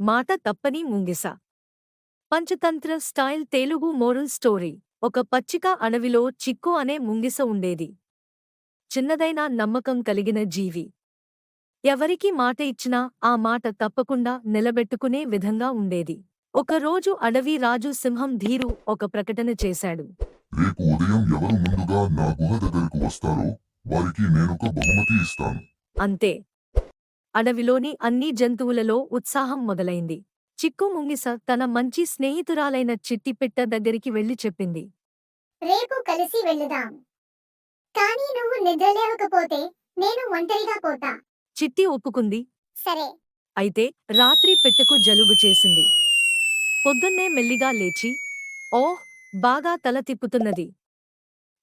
మాట తప్పని ముంగిస. Panchatantra style Telugu moral story. ఒక పచ్చిక అడవిలో చిక్కు అనే ముంగిస ఉండేది. చిన్నదైన నమ్మకం కలిగిన జీవి. ఎవరికి మాట ఇచ్చినా ఆ మాట తప్పకుండా నిలబెట్టుకునే విధంగా ఉండేది. ఒకరోజు అడవి రాజు సింహం ధీరు ఒక ప్రకటన చేశాడు. రేపు ఉదయం ఎవరు ముందుగా నా గుహ దగ్గరకు వస్తారో వారికి నేనొక బహుమతి ఇస్తాను. అంతే. అడవిలోని అన్ని జంతువులలో ఉత్సాహం మొదలైంది. చిక్కు ముంగిస తన మంచి స్నేహితురాలైన చిట్టిపిట్ట దగ్గరికి వెళ్లి చెప్పింది. రేపు కలిసి వెళ్దాం. కానీ నువ్వు నిద్రలేవకపోతే నేను ఒంటరిగా పోతా. చిట్టి ఒప్పుకుంది. సరే. అయితే రాత్రి పెట్టెకు జలుబు చేసింది. పొద్దున్నే మెల్లిగా లేచి, ఓహ్, బాగా తల తిప్పుతున్నది,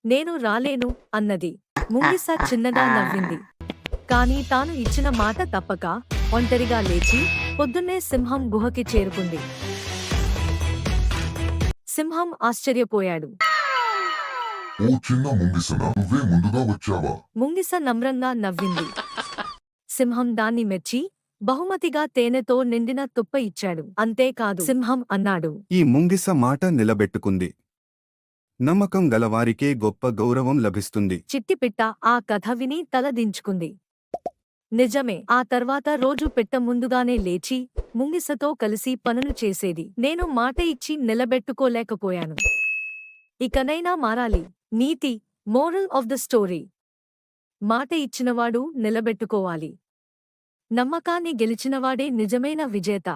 నేను రాలేను అన్నది. ముంగిస చిన్నగా నవ్వింది. కాని తాను ఇచ్చిన మాట తప్పక ఒంటరిగా లేచి పొద్దున్నే సింహం గుహకి చేరుకుంది. సింహం ఆశ్చర్యపోయాడు. ఓ చిన్న ముంగిసనా, నువ్వే ముందుగా వచ్చావా? ముంగిస నమ్రంగా నవ్వింది. సింహం దాన్ని మెచ్చి బహుమతిగా తేనెతో నిండిన తుప్ప ఇచ్చాడు. అంతేకాదు, సింహం అన్నాడు, ఈ ముంగిస మాట నిలబెట్టుకుంది. నమ్మకం గలవారికే గొప్ప గౌరవం లభిస్తుంది. చిట్టిపిట్ట ఆ కథ విని తల దించుకుంది. నిజమే. ఆ తర్వాత రోజు పెట్ట ముందుగానే లేచి ముంగిసతో కలిసి పనులు చేసేది. నేను మాట ఇచ్చి నిలబెట్టుకోలేకపోయాను, ఇకనైనా మారాలి. నీతి, మోరల్ ఆఫ్ ద స్టోరీ. మాట ఇచ్చినవాడు నిలబెట్టుకోవాలి. నమ్మకాన్ని గెలిచినవాడే నిజమైన విజేత.